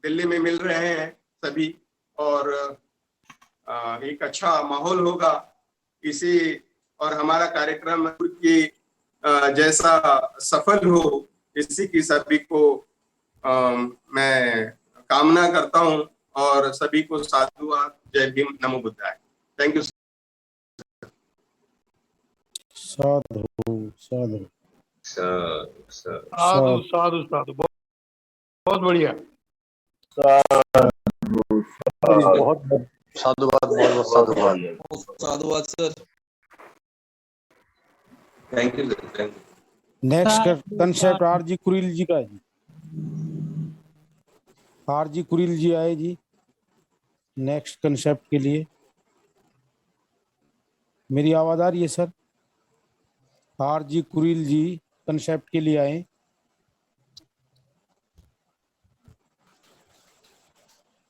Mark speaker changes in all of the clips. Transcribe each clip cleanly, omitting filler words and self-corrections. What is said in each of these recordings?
Speaker 1: दिल्ली में मिल रहे हैं सभी, और एक अच्छा माहौल होगा इसी, और हमारा कार्यक्रम की जैसा सफल हो इसी की सभी को मैं कामना करता हूं, और सभी को साधुवाद। जय भीम, नमो बुद्धाय। Thank you.
Speaker 2: साधु साधु
Speaker 3: साधु साधु साधु, बहुत बढ़िया।
Speaker 4: बहुत साधुवाद, बहुत साधुवाद,
Speaker 5: साधुवाद sir.
Speaker 4: Thank you sir, thank you.
Speaker 2: Next concept RG Kuril ji का है जी। आरजी कुरिल जी आए जी नेक्स्ट कंसेप्ट के लिए। मेरी आवाज आ रही है सर? आरजी कुरिल जी कंसेप्ट के लिए आए।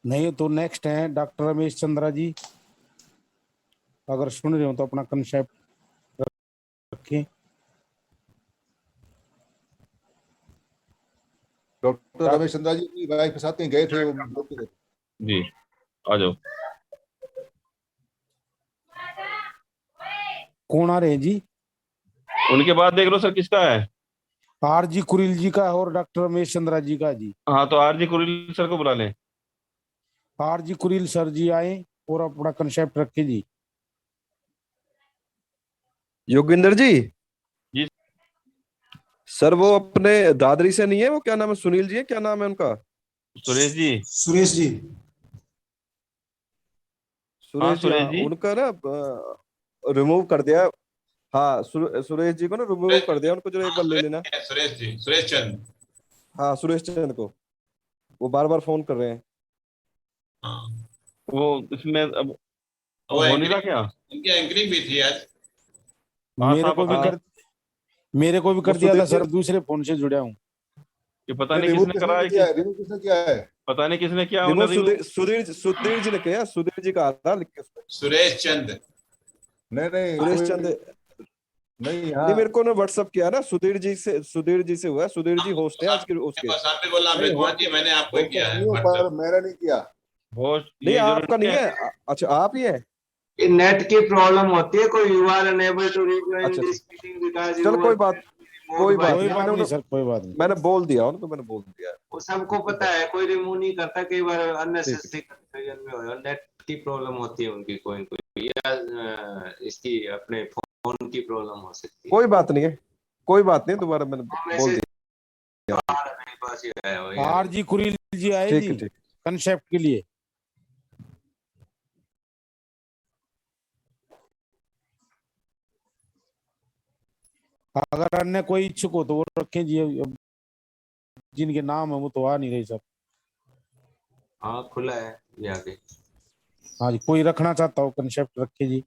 Speaker 2: नहीं तो नेक्स्ट है डॉक्टर रमेश चंद्रा जी, अगर सुन रहे हो तो अपना कंसेप्ट रखें।
Speaker 6: डॉक्टर रमेश चंद्रा जी की वाइफ के साथ कहीं गए थे वो
Speaker 7: जी, आ जाओ।
Speaker 2: कौन आ रहे हैं जी?
Speaker 7: उनके बाद देख लो सर किसका है।
Speaker 2: आरजी कुरिल जी का और डॉक्टर रमेश चंद्रा जी का जी।
Speaker 7: हाँ, तो आरजी कुरिल सर को बुला लें।
Speaker 2: आरजी कुरिल सर जी आए और अपना कंसेप्ट रखे जी।
Speaker 8: योगिंदर जी।
Speaker 7: जी
Speaker 8: सर, वो अपने दादरी से नहीं है, वो क्या नाम है, सुनील जी है, क्या नाम है उनका?
Speaker 7: सुरेश जी।
Speaker 2: सुरेश जी।
Speaker 8: सुरेश जी, हाँ, उनका ना रिमूव कर दिया। हाँ, सुरेश जी को ना रिमूव कर दिया, उनको जो एक बार ले लेना।
Speaker 9: सुरेश जी, सुरेश चंद।
Speaker 8: हाँ, सुरेश चंद को वो बार बार फोन कर रहे हैं।
Speaker 7: वो इसमें अब हो नहीं रहा क्या?
Speaker 9: उनकी एंकरिंग भी थी आज।
Speaker 2: मेरे को भी कर दिया था सर, दूसरे फोन से जुड़ा हूँ।
Speaker 7: ये पता नहीं किसने करा है,
Speaker 6: किसने किया है,
Speaker 7: पता नहीं किसने किया।
Speaker 8: सुधीर जी ने किया, सुधीर जी का आता लिख के।
Speaker 9: सुरेश चंद।
Speaker 6: नहीं
Speaker 8: सुरेश चंद
Speaker 6: नहीं,
Speaker 8: हाँ, मेरे को ना व्हाट्सएप किया ना, सुधीर जी से हुआ। सुधीर जी होस्ट है आज के उसके।
Speaker 9: मैंने आपको किया है,
Speaker 6: पर मेरा नहीं किया।
Speaker 8: नहीं, आपका नहीं है। अच्छा, आप ही है।
Speaker 10: नेट की प्रॉब्लम होती है, कोई you are unable to rejoin this meeting because
Speaker 8: चलो कोई बात नहीं सर, कोई बात नहीं। मैंने बोल दिया उनको, मैंने बोल दिया।
Speaker 10: वो सबको पता है, कोई रिमूव नहीं करता। कई बार अननेसेसरी कंफ्यूजन में हो, नेट की प्रॉब्लम होती है उनकी, कोई या इसकी अपने फोन की प्रॉब्लम हो सकती है।
Speaker 8: कोई बात नहीं है, कोई बात नहीं, दोबारा मैंने बोल दिया।
Speaker 2: आरजी कुरिल जी आए जी कंसेप्ट के लिए। अगर अन्य कोई इच्छुक हो तो वो रखें जी, जिनके नाम है वो तो आ नहीं रहे सब।
Speaker 10: हाँ, खुला है ये आगे।
Speaker 2: हाँ जी, कोई रखना चाहता हो कंसेप्ट रखे जी।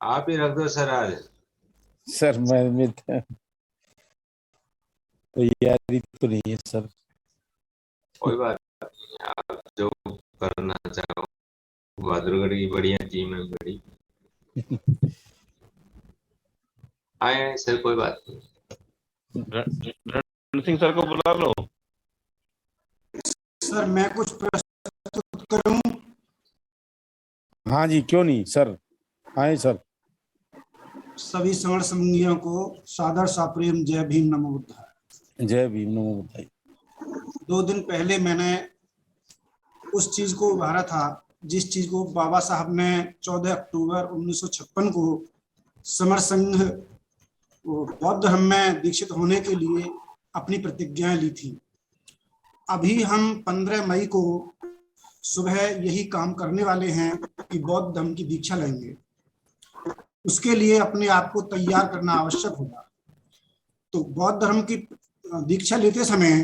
Speaker 10: आप ही रख दो सर आज।
Speaker 2: सर मैं तो यारी तो नहीं है सर।
Speaker 10: कोई बात नहीं, आप जो करना चाहो। बहादुरगढ़ की बढ़िया टीम है, बड़ी आए सर, कोई बात नहीं।
Speaker 7: रण सिंह सर को बुला लो।
Speaker 11: सर मैं कुछ प्रस्तुत करूं?
Speaker 2: हाँ जी, क्यों नहीं सर, आए सर।
Speaker 11: सभी समर संगियों को सादर साप्रेम जय भीम नमो बुद्धाय।
Speaker 2: जय भीम नमो बुद्धाय।
Speaker 11: 2 दिन पहले मैंने उस चीज को उभारा था जिस चीज को बाबा साहब ने 14 अक्टूबर 1956 को समर संघ बौद्ध धर्म में दीक्षित होने के लिए अपनी प्रतिज्ञाएं ली थी। अभी हम 15 मई को सुबह यही काम करने वाले हैं कि बौद्ध धर्म की दीक्षा लेंगे। उसके लिए अपने आप को तैयार करना आवश्यक होगा। तो बौद्ध धर्म की दीक्षा लेते समय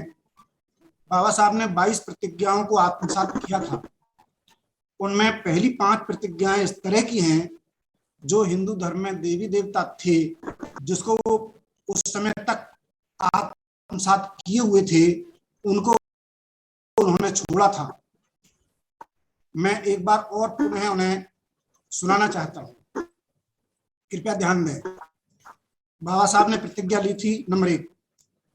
Speaker 11: बाबा साहब ने 22 प्रतिज्ञाओं को आत्मसात किया था। उनमें पहली 5 प्रतिज्ञाएं इस तरह की हैं जो हिंदू धर्म में देवी देवता थे, जिसको वो उस समय तक आत्मसात किए हुए थे, उनको उन्होंने छोड़ा था। मैं एक बार और पुनः उन्हें सुनाना चाहता हूँ, कृपया ध्यान दें। बाबा साहब ने प्रतिज्ञा ली थी, नंबर 1,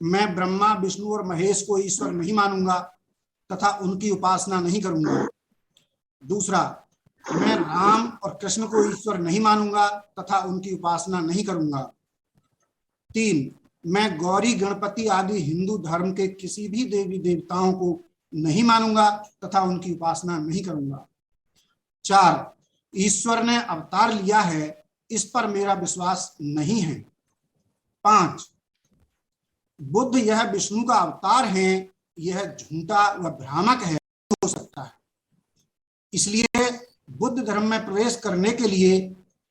Speaker 11: मैं ब्रह्मा विष्णु और महेश को ईश्वर नहीं मानूंगा तथा उनकी उपासना नहीं करूंगा। दूसरा, मैं राम और कृष्ण को ईश्वर नहीं मानूंगा तथा उनकी उपासना नहीं करूंगा। 3, मैं गौरी गणपति आदि हिंदू धर्म के किसी भी देवी देवताओं को नहीं मानूंगा तथा उनकी उपासना नहीं करूंगा। 4, ईश्वर ने अवतार लिया है, इस पर मेरा विश्वास नहीं है। 5, बुद्ध यह विष्णु का अवतार है, यह झूठा व भ्रामक है, हो सकता है। इसलिए बुद्ध धर्म में प्रवेश करने के लिए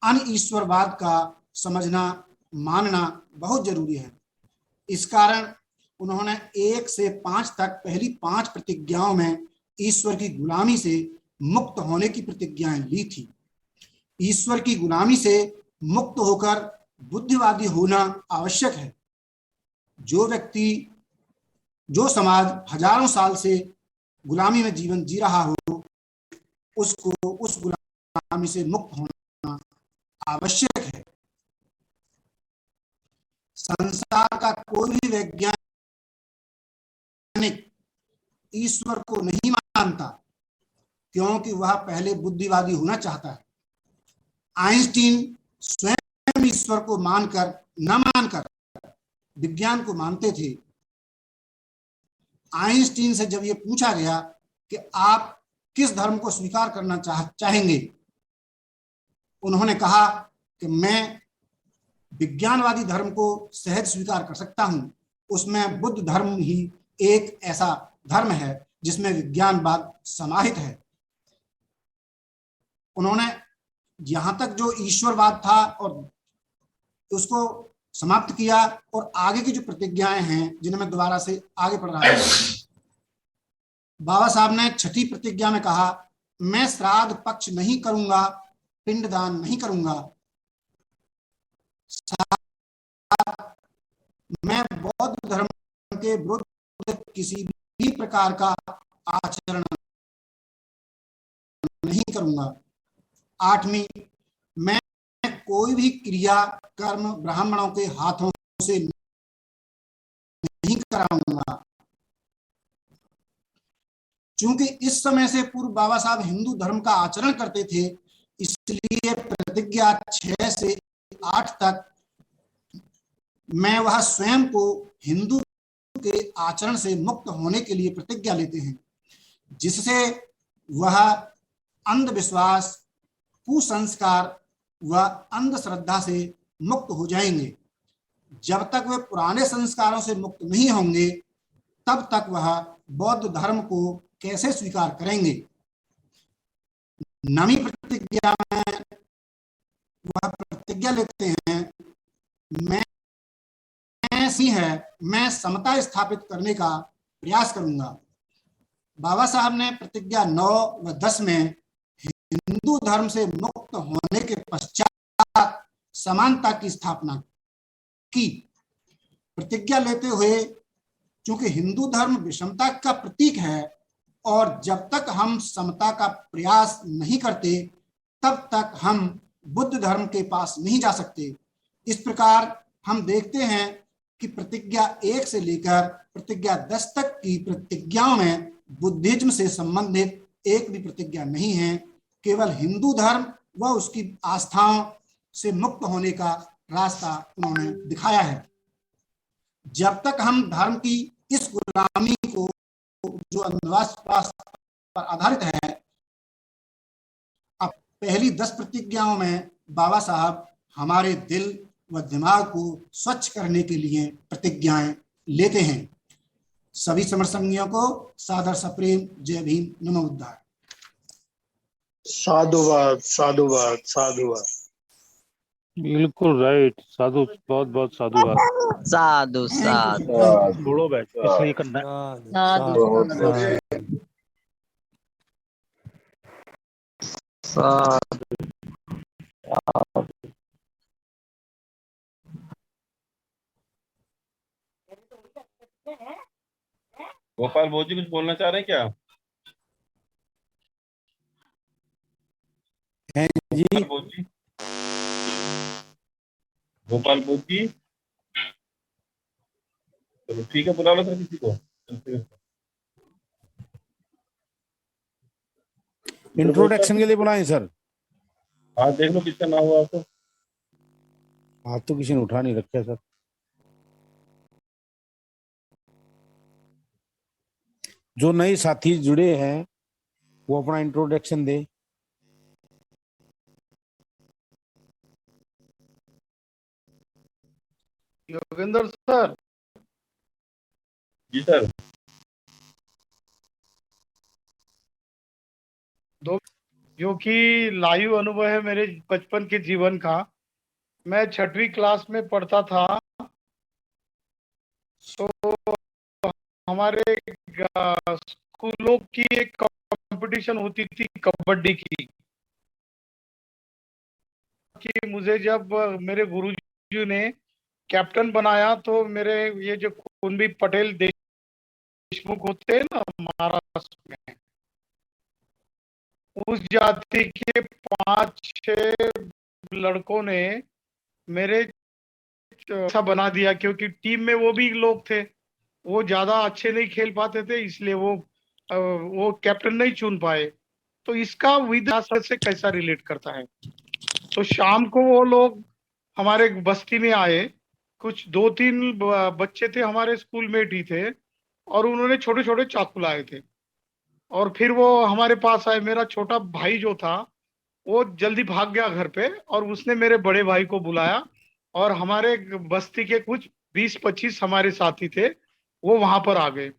Speaker 11: अनईश्वरवाद का समझना मानना बहुत जरूरी है। इस कारण उन्होंने 1 से 5 तक पहली 5 प्रतिज्ञाओं में ईश्वर की गुलामी से मुक्त होने की प्रतिज्ञाएं ली थी। ईश्वर की गुलामी से मुक्त होकर बुद्धिवादी होना आवश्यक है। जो व्यक्ति, जो समाज हजारों साल से गुलामी में जीवन जी रहा हो, उसको उस गुलामी से मुक्त होना आवश्यक है। संसार का कोई भी वैज्ञानिक ईश्वर को नहीं मानता, क्योंकि वह पहले बुद्धिवादी होना चाहता है। आइंस्टीन स्वयं ईश्वर को मानकर न मानकर विज्ञान को मानते थे। आइंस्टीन से जब ये पूछा गया कि आप किस धर्म को स्वीकार करना चाहेंगे, उन्होंने कहा कि मैं विज्ञानवादी धर्म को सहज स्वीकार कर सकता हूं, उसमें बुद्ध धर्म ही एक ऐसा धर्म है जिसमें विज्ञानवाद समाहित है। उन्होंने यहां तक जो ईश्वरवाद था और उसको समाप्त किया, और आगे की जो प्रतिज्ञाएं हैं जिन्हें मैं दोबारा से आगे पढ़ रहा हूं। बाबा साहब ने 6ठी प्रतिज्ञा में कहा, मैं श्राद्ध पक्ष नहीं करूंगा, पिंडदान नहीं करूंगा, मैं बौद्ध धर्म के विरुद्ध किसी भी प्रकार का आचरण नहीं करूंगा। 8वीं, मैं कोई भी क्रिया कर्म ब्राह्मणों के हाथों से नहीं कराऊंगा। चूंकि इस समय से पूर्व बाबा साहब हिंदू धर्म का आचरण करते थे, इसलिए प्रतिज्ञा 6 से 8 तक मैं वह स्वयं को हिंदू के आचरण से मुक्त होने के लिए प्रतिज्ञा लेते हैं, जिससे वह अंधविश्वास, कुसंस्कार व अंधश्रद्धा से मुक्त हो जाएंगे। जब तक वे पुराने संस्कारों से मुक्त नहीं होंगे, तब तक वह बौद्ध धर्म को कैसे स्वीकार करेंगे। 9वीं प्रतिज्ञा में वह प्रतिज्ञा लेते हैं, मैं समता स्थापित करने का प्रयास करूंगा। बाबा साहब ने प्रतिज्ञा 9 व 10 में हिंदू धर्म से मुक्त होने के पश्चात समानता की स्थापना की। प्रतिज्ञा लेते हुए, चूंकि हिंदू धर्म विषमता का प्रतीक है और जब तक हम समता का प्रयास नहीं करते, तब तक हम बुद्ध धर्म के पास नहीं जा सकते। इस प्रकार हम देखते हैं कि प्रतिज्ञा 1 से लेकर प्रतिज्ञा 10 तक की प्रतिज्ञाओं में बुद्धिज्म से संबंधित एक भी प्रतिज्ञा नहीं है। केवल हिंदू धर्म व उसकी आस्थाओं से मुक्त होने का रास्ता उन्होंने दिखाया है। जब तक हम धर्म की इस गुलामी को, जो अंधविश्वास पर आधारित है, अब पहली 10 प्रतिज्ञाओं में बाबा साहब हमारे दिल व दिमाग को स्वच्छ करने के लिए प्रतिज्ञाएं लेते हैं। सभी समरसंगियों को सादर सप्रेम जय भीम, नमो बुद्धाय।
Speaker 3: साधुवाद साधुवाद साधुवाद।
Speaker 2: बिल्कुल राइट, साधु, बहुत बहुत साधुवाद।
Speaker 5: साधु साधु
Speaker 2: छोड़ो बैठो, इसलिए करना
Speaker 7: गोपाल बोध जी कुछ बोलना चाह रहे हैं क्या?
Speaker 2: जी
Speaker 7: गोपाल बोध जी चलो ठीक है, बुला लो सर किसी को।
Speaker 2: इंट्रोडक्शन के लिए बुलाएं सर।
Speaker 7: हाँ देख लो किसका नाम हुआ आपको।
Speaker 2: हाथ तो किसी ने उठा नहीं रखा सर। जो नए साथी जुड़े हैं वो अपना इंट्रोडक्शन दे।
Speaker 3: योगेंद्र सर।
Speaker 7: जी सर।
Speaker 3: जो कि लाइव अनुभव है मेरे बचपन के जीवन का। मैं 6वीं क्लास में पढ़ता था, तो हमारे स्कूलों की एक कंपटीशन होती थी कबड्डी की। कि मुझे जब मेरे गुरुजी ने कैप्टन बनाया तो मेरे ये जो कुंबी पटेल देशमुख होते हैं ना महाराष्ट्र में, उस जाति के 5-6 लड़कों ने मेरे ऐसा बना दिया, क्योंकि टीम में वो भी लोग थे, वो ज्यादा अच्छे नहीं खेल पाते थे, इसलिए वो कैप्टन नहीं चुन पाए। तो इसका विद्या से कैसा रिलेट करता है। तो शाम को वो लोग हमारे बस्ती में आए, कुछ 2-3 बच्चे थे हमारे स्कूल मेट ही थे, और उन्होंने छोटे छोटे चाकू लाए थे। और फिर वो हमारे पास आए। मेरा छोटा भाई जो था वो जल्दी भाग गया घर पे, और उसने मेरे बड़े भाई को बुलाया, और हमारे बस्ती के कुछ 20-25 हमारे साथी थे, वो वहां पर आ गए।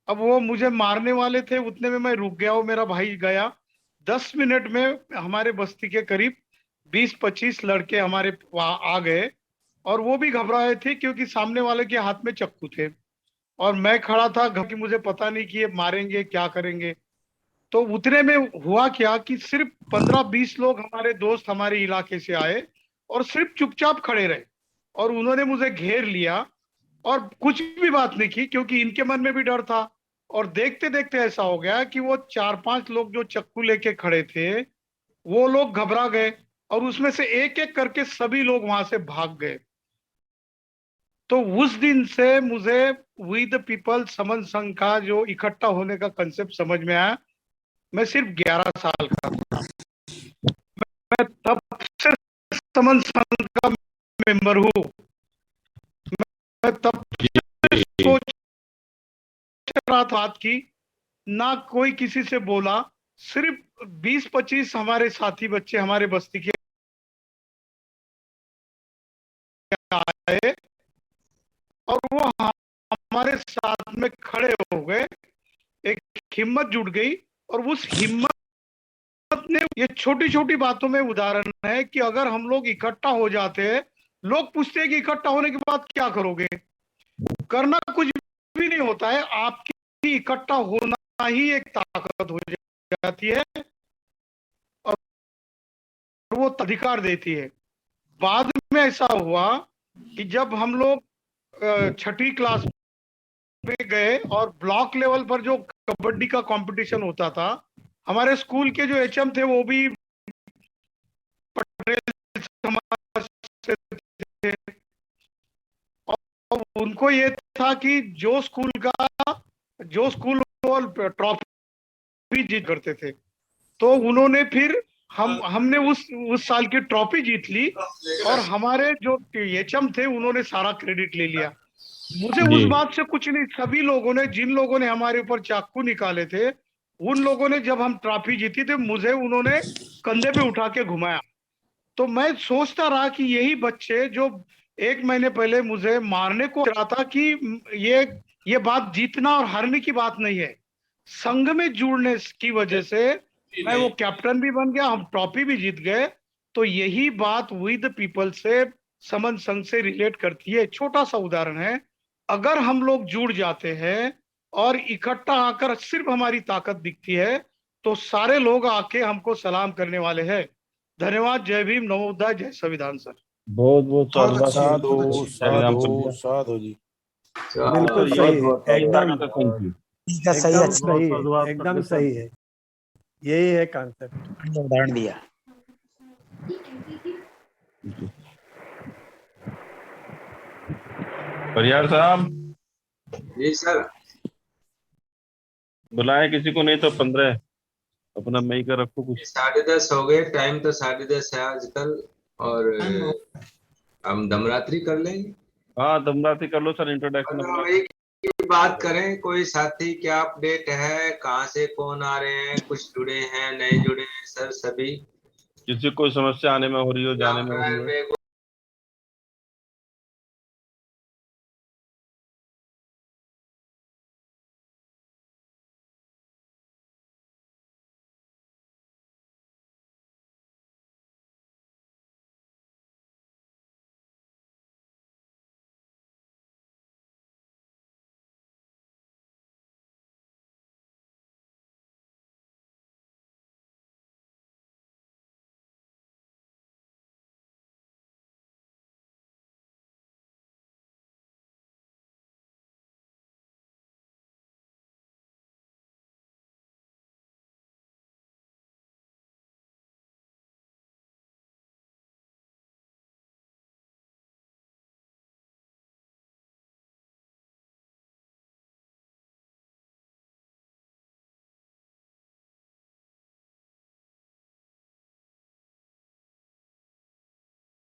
Speaker 3: अब वो मुझे मारने वाले थे, उतने में मैं रुक गया, वो मेरा भाई गया। 10 मिनट में हमारे बस्ती के करीब 20-25 लड़के हमारे वहां आ गए, और वो भी घबराए थे क्योंकि सामने वाले के हाथ में चाकू थे, और मैं खड़ा था घर की, मुझे पता नहीं कि ये मारेंगे क्या करेंगे। तो उतने में हुआ क्या कि सिर्फ 15-20 लोग हमारे दोस्त हमारे इलाके से आए, और सिर्फ चुपचाप खड़े रहे, और उन्होंने मुझे घेर लिया, और कुछ भी बात नहीं की, क्योंकि इनके मन में भी डर था। और देखते देखते ऐसा हो गया कि वो 4-5 लोग जो चाकू लेके खड़े थे, वो लोग घबरा गए, और उसमें से एक एक करके सभी लोग वहां से भाग गए। तो उस दिन से मुझे वी द पीपल समन संघ का जो इकट्ठा होने का कंसेप्ट समझ में आया। मैं सिर्फ 11 साल का था, मैं तब से समन संघ का मेंबर हूँ। मैं तब से सोच रहा था कि ना कोई किसी से बोला, सिर्फ 20-25 हमारे साथी बच्चे हमारे बस्ती के आए, और वो हमारे साथ में खड़े हो गए। एक हिम्मत जुट गई, और उस हिम्मत ने, ये छोटी छोटी बातों में उदाहरण है कि अगर हम लोग इकट्ठा हो जाते हैं, लोग पूछते हैं कि इकट्ठा होने के बाद क्या करोगे। करना कुछ भी नहीं होता है, आपकी इकट्ठा होना ही एक ताकत हो जाती है, और वो अधिकार देती है। बाद में ऐसा हुआ कि जब हम लोग 6वीं क्लास में गए, और ब्लॉक लेवल पर जो कबड्डी का कंपटीशन होता था, हमारे स्कूल के जो एचएम थे वो भी पटेल समाज से थे, और उनको ये था कि जो स्कूल ट्रॉफी जीत करते थे, तो उन्होंने फिर हमने उस साल की ट्रॉफी जीत ली, और हमारे जो एचएम थे उन्होंने सारा क्रेडिट ले लिया। मुझे उस बात से कुछ नहीं, सभी लोगों ने, जिन लोगों ने हमारे ऊपर चाकू निकाले थे, उन लोगों ने, जब हम ट्रॉफी जीती थी, मुझे उन्होंने कंधे पे उठा के घुमाया। तो मैं सोचता रहा कि यही बच्चे जो 1 महीने पहले मुझे मारने को रहा था, कि ये बात जीतना और हारने की बात नहीं है, संघ में जुड़ने की वजह से मैं वो कैप्टन भी बन गया, हम ट्रॉफी भी जीत गए। तो यही बात वी द पीपल से, समन संघ से रिलेट करती है। छोटा सा उदाहरण है, अगर हम लोग जुड़ जाते हैं और इकट्ठा आकर सिर्फ हमारी ताकत दिखती है, तो सारे लोग आके हमको सलाम करने वाले हैं। धन्यवाद। जय भीम, नमोबुद्धाय, जय संविधान सर।
Speaker 7: बहुत बहुत
Speaker 2: साधु साधु साधु जी।
Speaker 8: बिल्कुल सही है,
Speaker 3: एकदम सही है, यही है कॉन्सेप्ट।
Speaker 5: उदाहरण दिया।
Speaker 7: परियार साहब।
Speaker 10: जी सर।
Speaker 7: बुलाए किसी को, नहीं तो 15 अपना मई का रखो कुछ।
Speaker 10: 10:30 हो गए, टाइम तो 10:30 है आजकल। और हम दमरात्रि कर लेंगे।
Speaker 7: हाँ दमराती कर लो सर, इंट्रोडक्शन अपना।
Speaker 10: मई की बात करें, कोई साथी क्या अपडेट है, कहाँ से कौन आ रहे हैं, कुछ जुड़े हैं नए जुड़े हैं सर सभी?
Speaker 7: किसी को समस्या आने में हो रही हो, जाने में हो रही हो?